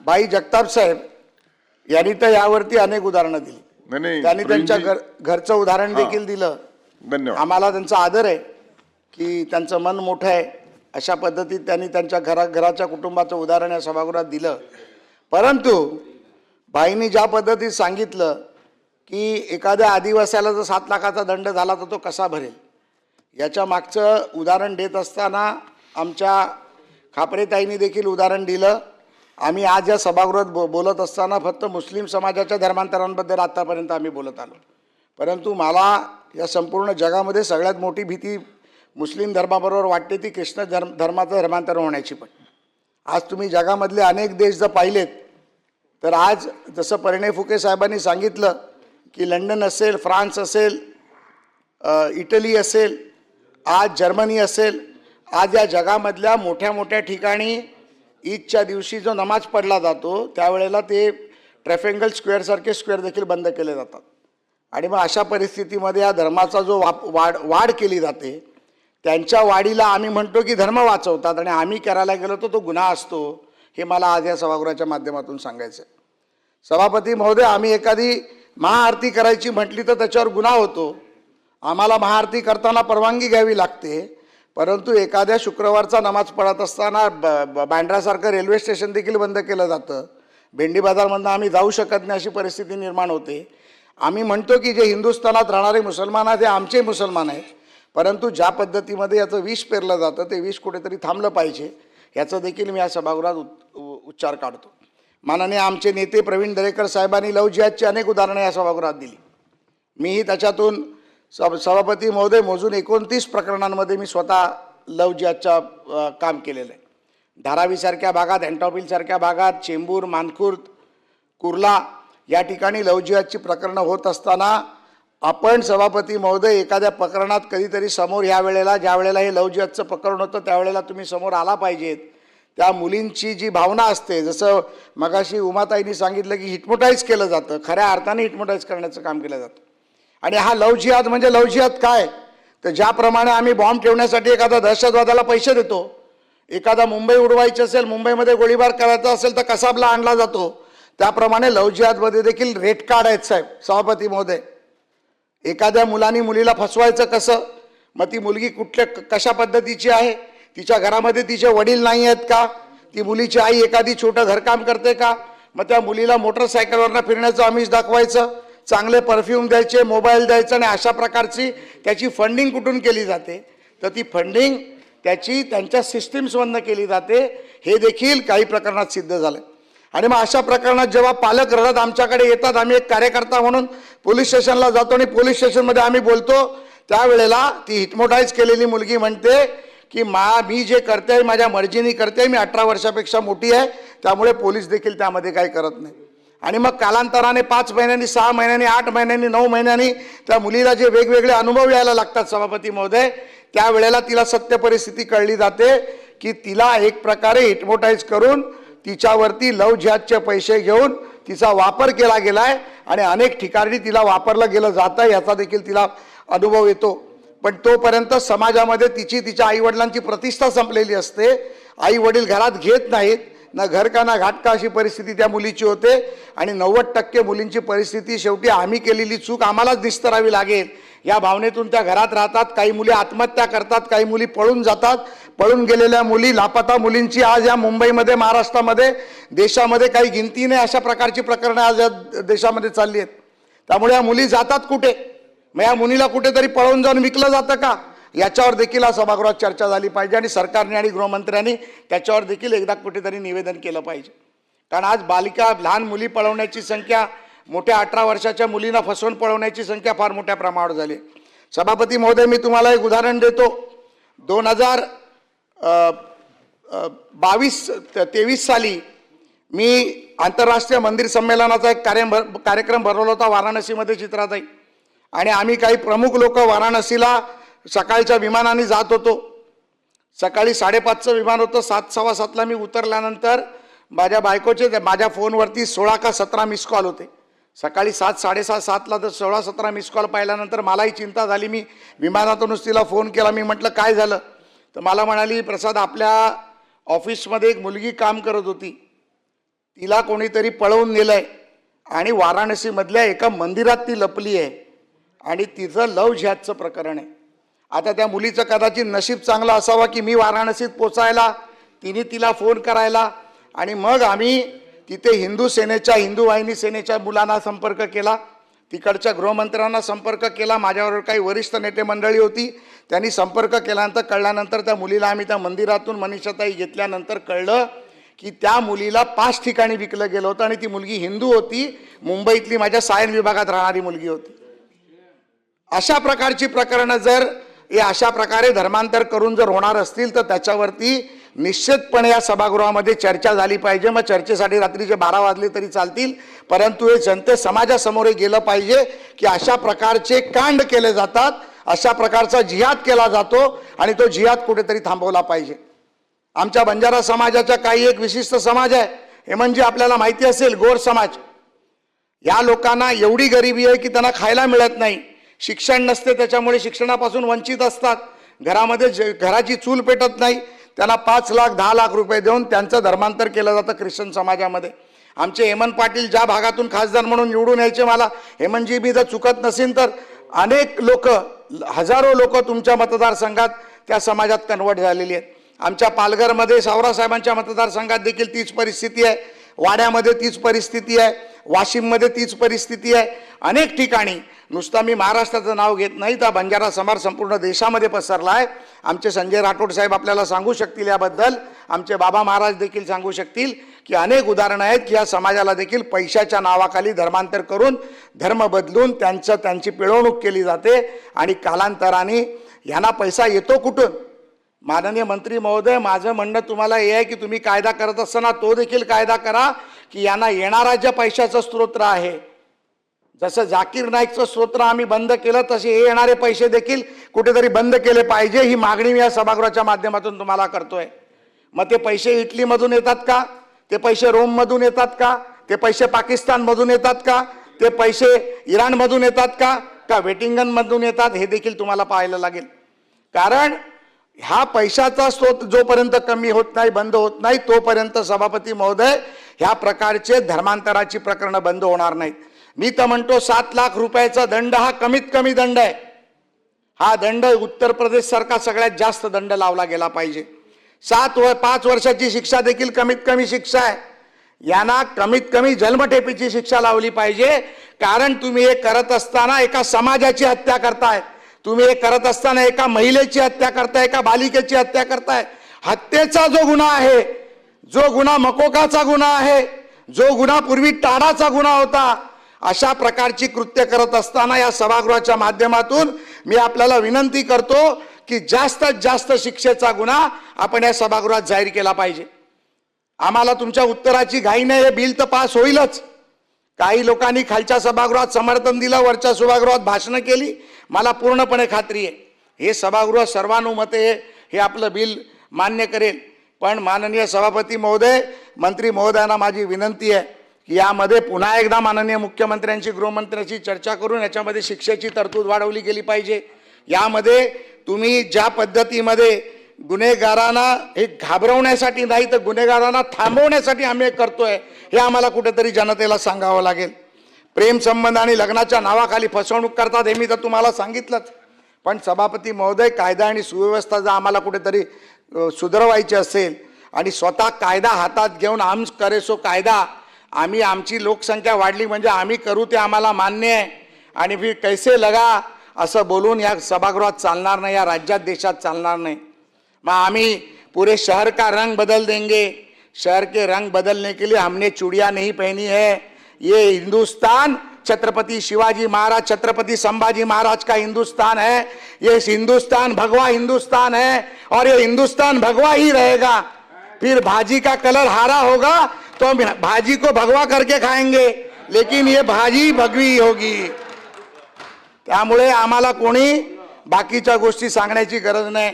बाई जगताप साहेब यांनी तर यावरती अनेक उदाहरणं दिली. त्यांनी त्यांच्या घरचं उदाहरण देखील दिलं. धन्यवाद. आम्हाला त्यांचा आदर आहे की त्यांचं मन मोठं आहे. अशा पद्धतीत त्यांनी त्यांच्या घराच्या कुटुंबाचं उदाहरण या सभागृहात दिलं. परंतु बाईंनी ज्या पद्धतीत सांगितलं की एखाद्या आदिवासीला जर 7 लाखाचा दंड झाला तर तो कसा भरेल, याच्या मागचं उदाहरण देत असताना आमच्या खापरेताईंनी देखील उदाहरण दिलं. आम्ही आज या सभागृहात बोलत असताना फक्त मुस्लिम समाजाच्या धर्मांतरांबद्दल आतापर्यंत आम्ही बोलत आलो. परंतु मला या संपूर्ण जगामध्ये सगळ्यात मोठी भीती मुस्लिम धर्माबरोबर वाटते ती ख्रिश्चन धर्माचं धर्मांतर होण्याची. पण आज तुम्ही जगामधले अनेक देश जर पाहिलेत तर आज जसं परिणय फुके साहेबांनी सांगितलं की लंडन असेल, फ्रान्स असेल, इटली असेल, आज जर्मनी असेल, आज या जगामधल्या मोठ्या मोठ्या ठिकाणी ईदच्या दिवशी जो नमाज पढला जातो त्यावेळेला ते ट्रॅफेंगल स्क्वेअरसारखे स्क्वेअर देखील बंद केले जातात. आणि मग अशा परिस्थितीमध्ये या धर्माचा जो वाढ केली जाते त्यांच्या वाढीला आम्ही म्हणतो की धर्म वाचवतात आणि आम्ही करायला गेलो तर तो गुन्हा असतो. हे मला आज या सभागृहाच्या माध्यमातून सांगायचं आहे. सभापती महोदय, आम्ही एखादी महाआरती करायची म्हटली तर त्याच्यावर गुन्हा होतो. आम्हाला महाआरती करताना परवानगी घ्यावी लागते. परंतु एखाद्या शुक्रवारचा नमाज पढत असताना बँड्रासारखं रेल्वे स्टेशन देखील बंद केलं जातं. भेंडी बाजारमधून आम्ही जाऊ शकत नाही अशी परिस्थिती निर्माण होते. आम्ही म्हणतो की जे हिंदुस्थानात राहणारे मुसलमान आहेत ते आमचे मुसलमान आहेत. परंतु ज्या पद्धतीमध्ये याचं विष पेरलं जातं ते विष कुठेतरी थांबलं पाहिजे याचं देखील मी या सभागृहात उच्चार काढतो. माननीय आमचे नेते प्रवीण दरेकर साहेबांनी लव्ह जिहादची अनेक उदाहरणं या सभागृहात दिली. मीही त्याच्यातून सभापती महोदय मोजून 29 प्रकरणांमध्ये मी स्वतः लव्ह जिहादचं काम केलेलं आहे. धारावीसारख्या भागात, एन्टॉपिलसारख्या भागात, चेंबूर, मानखुर्द, कुर्ला या ठिकाणी लव्ह जिहादची प्रकरणं होत असताना आपण सभापती महोदय एखाद्या प्रकरणात कधीतरी समोर ज्या वेळेला हे लव्ह जिहादचं प्रकरण होतं त्यावेळेला तुम्ही समोर आला पाहिजेत. त्या मुलींची जी भावना असते, जसं मगाशी उमाताईंनी सांगितलं की हिप्नोटाईज केलं जातं, खऱ्या अर्थाने हिप्नोटाईज करण्याचं काम केलं जातं. आणि हा लव्ह जिहाद म्हणजे लव्ह जिहाद काय तर ज्याप्रमाणे आम्ही बॉम्ब ठेवण्यासाठी एखादा दहशतवादाला पैसे देतो, एखादा मुंबई उडवायची असेल, मुंबईमध्ये गोळीबार करायचा असेल तर कसाबला आणला जातो, त्याप्रमाणे लव्ह जिहादमध्ये देखील रेट कार्ड आहेत साहेब. सभापती महोदय, एखाद्या मुलीला फसवायचं कसं, मग ती मुलगी कशा पद्धतीची आहे, तिच्या घरामध्ये तिचे वडील नाही आहेत का, ती मुलीची आई एखादी छोटं घरकाम करते का, मग त्या मुलीला मोटरसायकलवरनं फिरण्याचं आमिष दाखवायचं, चांगले परफ्यूम द्यायचे, मोबाईल द्यायचा आणि अशा प्रकारची त्याची फंडिंग कुठून केली जाते तर ती फंडिंग त्यांच्या सिस्टीम्समधनं केली जाते. हे देखील काही प्रकरणात सिद्ध झालं. आणि मग अशा प्रकरणात जेव्हा पालक रडत आमच्याकडे येतात, आम्ही एक कार्यकर्ता म्हणून पोलीस स्टेशनला जातो आणि पोलीस स्टेशनमध्ये आम्ही बोलतो, त्यावेळेला ती हिप्नोटाईज केलेली मुलगी म्हणते की मी जे करते माझ्या मर्जीने करते, मी 18 वर्षापेक्षा मोठी आहे, त्यामुळे पोलीस देखील त्यामध्ये काही करत नाही. आणि मग कालांतराने 5 महिन्यांनी, 6 महिन्यांनी, 8 महिन्यांनी, 9 महिन्यांनी त्या मुलीला जे वेगवेगळे अनुभव यायला लागतात सभापती महोदय, त्यावेळेला तिला सत्य परिस्थिती कळली जाते की तिला एक प्रकारे हिप्नोटाईज करून तिच्यावरती लव्ह जिहादचे पैसे घेऊन तिचा वापर केला गेलाय आणि अनेक ठिकाणी तिला वापरलं गेलं जातं याचा देखील तिला अनुभव येतो. पण तोपर्यंत समाजामध्ये तिच्या आईवडिलांची प्रतिष्ठा संपलेली असते. आई वडील घरात घेत नाहीत, ना घर का ना घाट का अशी परिस्थिती त्या मुलीची होते. आणि 90% मुलींची परिस्थिती शेवटी आम्ही केलेली चूक आम्हालाच निस्तरावी लागेल या भावनेतून त्या घरात राहतात. काही मुली आत्महत्या करतात, काही मुली पळून जातात. पळून गेलेल्या मुली, लापता मुलींची आज या मुंबईमध्ये, महाराष्ट्रामध्ये, देशामध्ये काही गिनती नाही अशा प्रकारची प्रकरणं आज या देशामध्ये चालली आहेत. त्यामुळे या मुली जातात कुठे, मग या मुलीला कुठेतरी पळून जाऊन विकलं जातं का, याच्यावर देखील आज सभागृहात चर्चा झाली पाहिजे आणि सरकारने आणि गृहमंत्र्यांनी त्याच्यावर देखील एकदा कुठेतरी निवेदन केलं पाहिजे. कारण आज लहान मुली पळवण्याची संख्या, मोठ्या 18 वर्षाच्या मुलींना फसवून पळवण्याची संख्या फार मोठ्या प्रमाणावर झाली. सभापती महोदय, मी तुम्हाला एक उदाहरण देतो. 2022-23 साली मी आंतरराष्ट्रीय मंदिर संमेलनाचा एक कार्यक्रम भरवला होता वाराणसीमध्ये चित्राताई. आणि आम्ही काही प्रमुख लोक वाराणसीला सकाळच्या विमानाने जात होतो. सकाळी 5:30चं विमान होतं. 7, 7:15ला मी उतरल्यानंतर माझ्या फोनवरती 16 का 17 मिस कॉल होते. सकाळी 7, 7:30, 7ला तर 16-17 मिस कॉल पाहिल्यानंतर मलाही चिंता झाली. मी विमानातूनच तिला फोन केला. मी म्हटलं काय झालं तर मला म्हणाली, प्रसाद आपल्या ऑफिसमध्ये एक मुलगी काम करत होती, तिला कोणीतरी पळवून नेलंय आणि वाराणसीमधल्या एका मंदिरात ती लपली आहे आणि तिचं लव जिहादचं प्रकरण आहे. आता त्या मुलीचं कदाचित नशीब चांगलं असावं की मी वाराणसीत पोचायला, तिने तिला फोन करायला आणि मग आम्ही तिथे हिंदू सेनेच्या, हिंदू वाहिनी सेनेच्या मुलांना संपर्क केला, तिकडच्या गृहमंत्र्यांना संपर्क केला, माझ्याबरोबर काही वरिष्ठ नेते मंडळी होती, त्यांनी संपर्क केल्यानंतर कळल्यानंतर त्या मुलीला आम्ही त्या मंदिरातून मनीषाताई घेतल्यानंतर कळलं की त्या मुलीला 5 ठिकाणी विकलं गेलं होतं आणि ती मुलगी हिंदू होती, मुंबईतली माझ्या सायन विभागात राहणारी मुलगी होती. अशा प्रकारची प्रकरणं जर हे अशा प्रकारे धर्मांतर करून जर होणार असतील तर त्याच्यावरती निश्चितपणे या सभागृहामध्ये चर्चा झाली पाहिजे. मग चर्चेसाठी रात्रीचे 12 वाजले तरी चालतील, परंतु हे जनते समाजासमोर गेलं पाहिजे की अशा प्रकारचे कांड केले जातात, अशा प्रकारचा जिहाद केला जातो आणि तो जिहाद कुठेतरी थांबवला पाहिजे. आमच्या बंजारा समाजाचा काही एक विशिष्ट समाज आहे, हे म्हणजे आपल्याला माहिती असेल गोर समाज. या लोकांना एवढी गरिबी आहे की त्यांना खायला मिळत नाही, शिक्षण नसते, त्याच्यामुळे शिक्षणापासून वंचित असतात, घरामध्ये घराची चूल पेटत नाही, त्यांना 5 लाख 10 लाख रुपये देऊन त्यांचं धर्मांतर केलं जातं ख्रिश्चन समाजामध्ये. आमचे हेमंत पाटील ज्या भागातून खासदार म्हणून निवडून यायचे, मला हेमंतजी मी जर चुकत नसेल तर अनेक लोक, हजारो लोक तुमच्या मतदारसंघात त्या समाजात कन्वर्ट झालेली आहेत. आमच्या पालघरमध्ये सावरासाहेबांच्या मतदारसंघात देखील तीच परिस्थिती आहे, वाड्यामध्ये तीच परिस्थिती आहे, वाशिममध्ये तीच परिस्थिती आहे. अनेक ठिकाणी, नुसता मी महाराष्ट्राचं नाव घेत नाही तर बंजारा समाज संपूर्ण देशामध्ये पसरला आहे. आमचे संजय राठोड साहेब आपल्याला सांगू शकतील याबद्दल, आमचे बाबा महाराज देखील सांगू शकतील की अनेक उदाहरणं आहेत की या समाजाला देखील पैशाच्या नावाखाली धर्मांतर करून धर्म बदलून त्यांची पिळवणूक केली जाते आणि कालांतराने यांना पैसा येतो कुठून. माननीय मंत्री महोदय, माझं म्हणणं तुम्हाला हे आहे की तुम्ही कायदा करत असताना तो देखील कायदा करा की यांना येणारा ज्या पैशाचं स्रोत आहे, जसं जाकीर नाईकचं स्तोत्र आम्ही बंद केलं तसे हे येणारे पैसे देखील कुठेतरी बंद केले पाहिजे. ही मागणी मी या सभागृहाच्या माध्यमातून तुम्हाला करतोय. मग ते पैसे इटलीमधून येतात का, ते पैसे रोममधून येतात का, ते पैसे पाकिस्तानमधून येतात का, ते पैसे इराणमधून येतात का वेटिंगनमधून येतात, हे देखील तुम्हाला पाहायला लागेल. कारण ह्या पैशाचा स्रोत जोपर्यंत कमी होत नाही, बंद होत नाही, तोपर्यंत सभापती महोदय ह्या प्रकारचे धर्मांतराची प्रकरणं बंद होणार नाहीत. मी तर म्हणतो 7 लाख रुपयाचा दंड हा कमीत कमी दंड आहे. हा दंड उत्तर प्रदेश सारखा सगळ्यात जास्त दंड लावला गेला पाहिजे. 5 वर्षाची शिक्षा देखील कमीत कमी शिक्षा आहे. यांना कमीत कमी जन्मठेपेची शिक्षा लावली पाहिजे. कारण तुम्ही हे करत असताना एका समाजाची हत्या करताय, तुम्ही हे करत असताना एका महिलेची हत्या करताय, एका बालिकेची हत्या करताय. हत्येचा जो गुन्हा आहे, जो गुन्हा मकोकाचा गुन्हा आहे, जो गुन्हा पूर्वी टाडाचा गुन्हा होता, अशा प्रकारची कृत्य करत असताना या सभागृहाच्या माध्यमातून मी आपल्याला विनंती करतो की जास्तीत जास्त शिक्षेचा गुन्हा आपण या सभागृहात जाहीर केला पाहिजे. आम्हाला तुमच्या उत्तराची घाई नाही, हे बिल तर पास होईलच. काही लोकांनी खालच्या सभागृहात समर्थन दिलं, वरच्या सभागृहात भाषणं केली. मला पूर्णपणे खात्री आहे हे सभागृह सर्वानुमते हे आपलं बिल मान्य करेल. पण माननीय सभापती महोदय, मंत्री महोदयांना माझी विनंती आहे की यामध्ये पुन्हा एकदा माननीय मुख्यमंत्र्यांची, गृहमंत्र्यांची चर्चा करून याच्यामध्ये शिक्षेची तरतूद वाढवली गेली पाहिजे. यामध्ये तुम्ही ज्या पद्धतीमध्ये गुन्हेगारांना हे घाबरवण्यासाठी नाही तर गुन्हेगारांना थांबवण्यासाठी आम्ही हे करतोय, हे आम्हाला कुठेतरी जनतेला सांगावं लागेल. प्रेम संबंध आणि लग्नाच्या नावाखाली फसवणूक करतात हे मी तर तुम्हाला सांगितलंच. पण सभापती महोदय, कायदा आणि सुव्यवस्था जर आम्हाला कुठेतरी सुधारवायची असेल आणि स्वतः कायदा हातात घेऊन आम करे सो कायदा, आम्ही आमची लोकसंख्या वाढली म्हणजे आम्ही करू ते आम्हाला मान्य आहे आणि फिर कैसे लगा असं बोलून या सभागृहात चालणार नाही, या राज्यात देशात चालणार नाही. मग आम्ही पूरे शहर का रंग बदल देंगे. शहर के रंग बदलने के लिए हमने चूड़ियाँ नहीं पहनी है. ये हिंदुस्तान छत्रपति शिवाजी महाराज, छत्रपति संभाजी महाराज का हिंदुस्तान है. ये हिंदुस्तान भगवा हिंदुस्तान है और ये हिंदुस्तान भगवा ही रहेगा. फिर भाजी का कलर हरा होगा तो भाजी को भगवा करके खाएंगे, लेकिन ये भाजी भगवी होगी. त्यामुळे आम्हाला कोणी बाकीच्या गोष्टी सांगण्याची गरज नाही.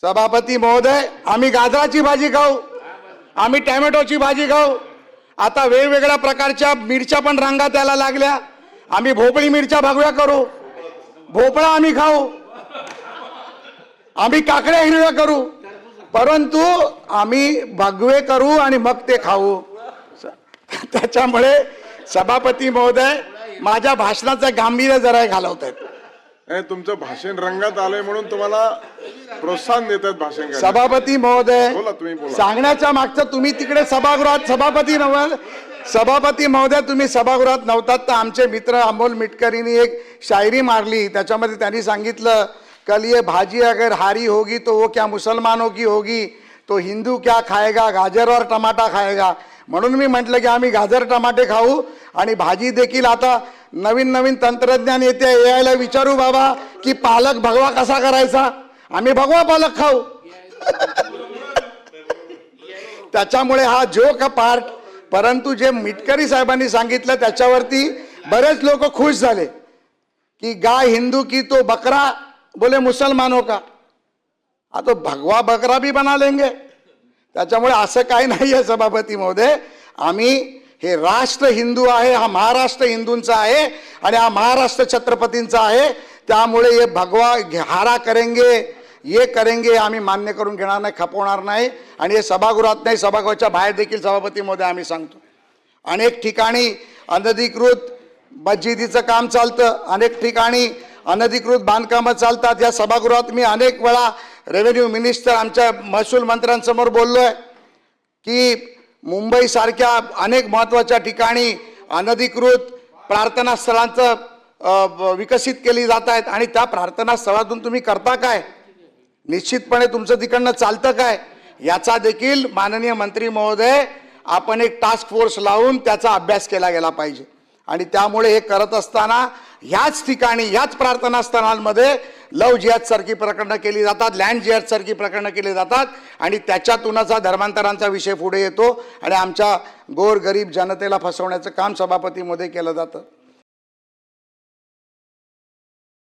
सभापती महोदय, आम्ही गाजराची भाजी खाऊ, आम्ही टॅमॅटोची भाजी खाऊ. आता वेगवेगळ्या प्रकारच्या मिरच्या पण रंगात यायला लागल्या. आम्ही भोपळी मिरच्या भगव्या करू, भोपळा आम्ही खाऊ, आम्ही काकड्या हिरव्या करू, परंतु आम्ही भगवे करू आणि मग ते खाऊ. त्याच्यामुळे सभापती महोदय माझ्या भाषणाचं गांभीर्य जरा घालवत आहेत. तुमचं भाषण रंगात आलंय म्हणून तुम्हाला प्रोत्साहन देतात भाषण करायला. सभापती महोदय बोला, तुम्ही बोला. सांगण्याच्या मागचं तुम्ही तिकडे सभागृहात सभापती महोदय तुम्ही सभागृहात नव्हतात तर आमचे मित्र अमोल मिटकरींनी एक शायरी मारली. त्याच्यामध्ये त्यांनी सांगितलं, कल ये भाजी अगर हारी होगी तो वो क्या मुसलमानों की होगी, तो हिंदू क्या खाएगा, गाजर और टमाटा खाएगा. म्हणून मी म्हटलं की आम्ही गाजर टमाटे खाऊ आणि भाजी देखील आता नवीन नवीन तंत्रज्ञान येते, AI ला विचारू बाबा की पालक भगवा कसा करायचा, आम्ही भगवा पालक खाऊ. त्याच्यामुळे हा जोक पार्ट. परंतु जे मिटकरी साहेबांनी सांगितलं त्याच्यावरती बरेच लोक खुश झाले की गाय हिंदू की तो बकरा बोले मुसलमानों का, हा तो भगवा बकरा भी बना लेंगे. त्याच्यामुळे असं काही नाही आहे सभापती महोदय. आम्ही हे राष्ट्र हिंदू आहे, हा महाराष्ट्र हिंदूंचा आहे आणि हा महाराष्ट्र छत्रपतींचा आहे. त्यामुळे हे भगवा हारा करेंगे ये करेंगे आम्ही मान्य करून घेणार नाही, खपवणार नाही. आणि हे सभागृहात नाही, सभागृहाच्या बाहेर देखील सभापती महोदय आम्ही सांगतो. अनेक ठिकाणी अनधिकृत मस्जिदीचं काम चालतं, अनेक ठिकाणी अनधिकृत बांधकामं चालतात. या सभागृहात मी अनेक वेळा रेव्हेन्यू मिनिस्टर आमच्या महसूल मंत्र्यांसमोर बोललोय की मुंबईसारख्या अनेक महत्त्वाच्या ठिकाणी अनधिकृत प्रार्थना स्थळांचं विकसित केली जात आहेत आणि त्या प्रार्थना स्थळातून तुम्ही करता काय, निश्चितपणे तुमचं तिकडनं चालतं काय, याचा देखील माननीय मंत्री महोदय आपण एक टास्क फोर्स लावून त्याचा अभ्यास केला गेला पाहिजे. आणि त्यामुळे हे करत असताना ह्याच ठिकाणी ह्याच प्रार्थना स्थळांमध्ये लव जिहाद सारखी प्रकरणं केली जातात, लँड जिहाद सारखी प्रकरणं केली जातात आणि त्याच्यातूनच हा धर्मांतरांचा विषय पुढे येतो आणि आमच्या गोर गरीब जनतेला फसवण्याचं काम सभापती महोदय केलं जातं.